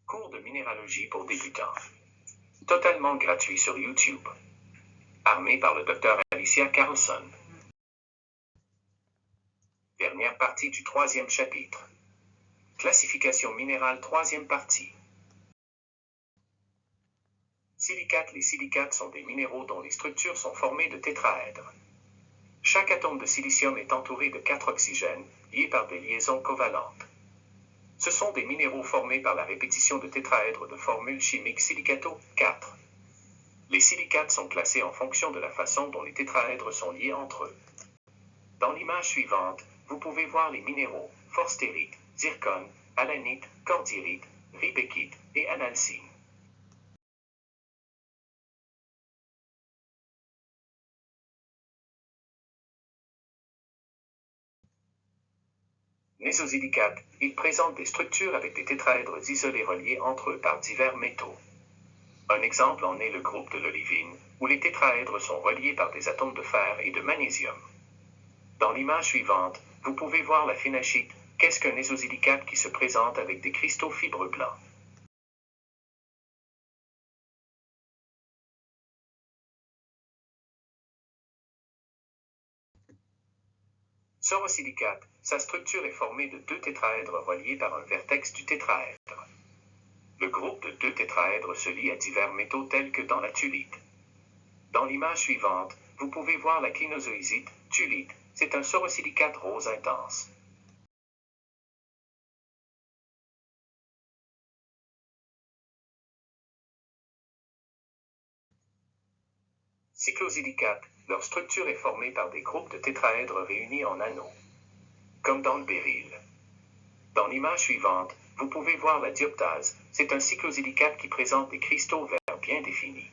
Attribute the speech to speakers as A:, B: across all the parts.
A: Cours de minéralogie pour débutants. Totalement gratuit sur YouTube. Armé par le Dr Alicia Carlson. Dernière partie du 3e chapitre. Classification minérale 3e partie. Silicates. Les silicates sont des minéraux dont les structures sont formées de tétraèdres. Chaque atome de silicium est entouré de 4 oxygènes, liés par des liaisons covalentes. Ce sont des minéraux formés par la répétition de tétraèdres de formule chimique silicato 4. Les silicates sont classés en fonction de la façon dont les tétraèdres sont liés entre eux. Dans l'image suivante, vous pouvez voir les minéraux forstérite, zircone, allanite, cordierite, riebeckite et analcine. Nésosilicates, ils présentent des structures avec des tétraèdres isolés reliés entre eux par divers métaux. Un exemple en est le groupe de l'olivine, où les tétraèdres sont reliés par des atomes de fer et de magnésium. Dans l'image suivante, vous pouvez voir la phénachite. Qu'est-ce qu'un nésosilicate qui se présente avec des cristaux fibreux blancs? Sorosilicate, sa structure est formée de 2 tétraèdres reliés par un vertex du tétraèdre. Le groupe de 2 tétraèdres se lie à divers métaux tels que dans la thulite. Dans l'image suivante, vous pouvez voir la clinozoïsite, thulite, c'est un sorosilicate rose intense. Cyclosilicate, leur structure est formée par des groupes de tétraèdres réunis en anneaux, comme dans le béryl. Dans l'image suivante, vous pouvez voir la dioptase, c'est un cyclosilicate qui présente des cristaux verts bien définis.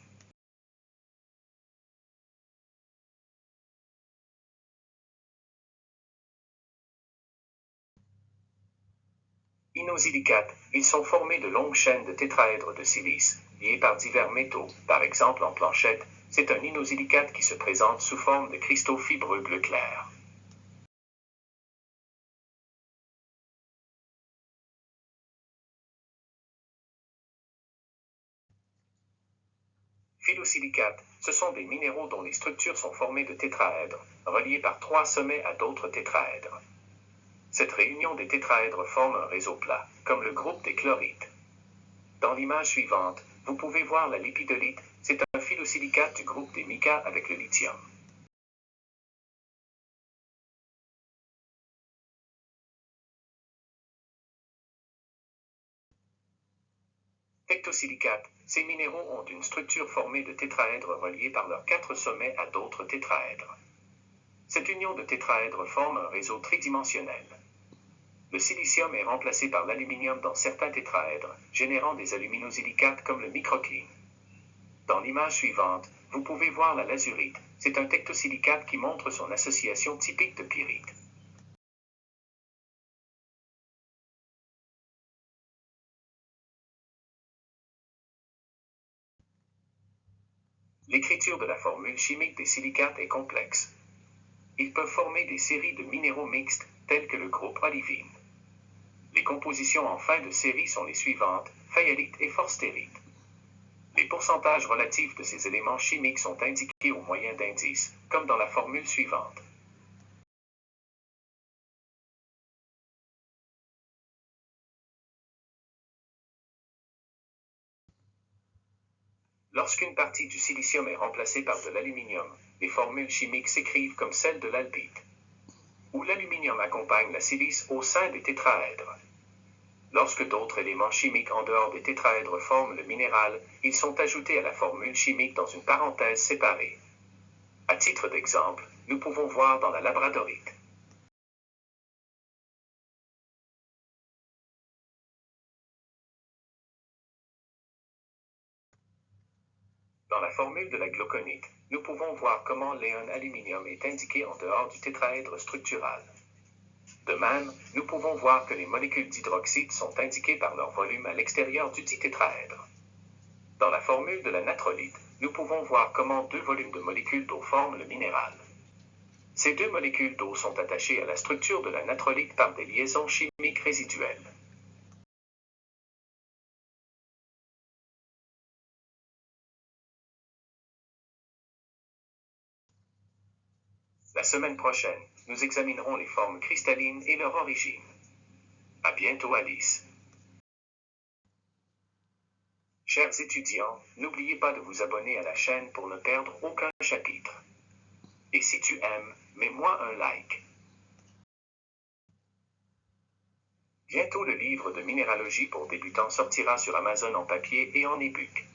A: Inosilicates, ils sont formés de longues chaînes de tétraèdres de silice, liés par divers métaux, par exemple en planchette, c'est un inosilicate qui se présente sous forme de cristaux fibreux bleu clair. Phyllosilicates, ce sont des minéraux dont les structures sont formées de tétraèdres, reliés par 3 sommets à d'autres tétraèdres. Cette réunion des tétraèdres forme un réseau plat, comme le groupe des chlorites. Dans l'image suivante, vous pouvez voir la lipidolite, c'est un phyllosilicate du groupe des mica avec le lithium. Tectosilicates, ces minéraux ont une structure formée de tétraèdres reliés par leurs 4 sommets à d'autres tétraèdres. Cette union de tétraèdres forme un réseau tridimensionnel. Le silicium est remplacé par l'aluminium dans certains tétraèdres, générant des aluminosilicates comme le microcline. Dans l'image suivante, vous pouvez voir la lazurite, c'est un tectosilicate qui montre son association typique de pyrite. L'écriture de la formule chimique des silicates est complexe. Ils peuvent former des séries de minéraux mixtes, tels que le groupe olivine. Les compositions en fin de série sont les suivantes, fayalite et forstérite. Les pourcentages relatifs de ces éléments chimiques sont indiqués au moyen d'indices, comme dans la formule suivante. Lorsqu'une partie du silicium est remplacée par de l'aluminium, les formules chimiques s'écrivent comme celles de l'albite, où l'aluminium accompagne la silice au sein des tétraèdres. Lorsque d'autres éléments chimiques en dehors des tétraèdres forment le minéral, ils sont ajoutés à la formule chimique dans une parenthèse séparée. À titre d'exemple, nous pouvons voir dans la labradorite. Dans la formule de la glauconite, nous pouvons voir comment l'éon aluminium est indiqué en dehors du tétraèdre structural. De même, nous pouvons voir que les molécules d'hydroxyde sont indiquées par leur volume à l'extérieur du dit tétraèdre. Dans la formule de la natrolite, nous pouvons voir comment 2 volumes de molécules d'eau forment le minéral. Ces 2 molécules d'eau sont attachées à la structure de la natrolite par des liaisons chimiques résiduelles. semaine prochaine, nous examinerons les formes cristallines et leur origine. À bientôt, Alice. Chers étudiants, n'oubliez pas de vous abonner à la chaîne pour ne perdre aucun chapitre. Et si tu aimes, mets-moi un like. Bientôt le livre de minéralogie pour débutants sortira sur Amazon en papier et en e-book.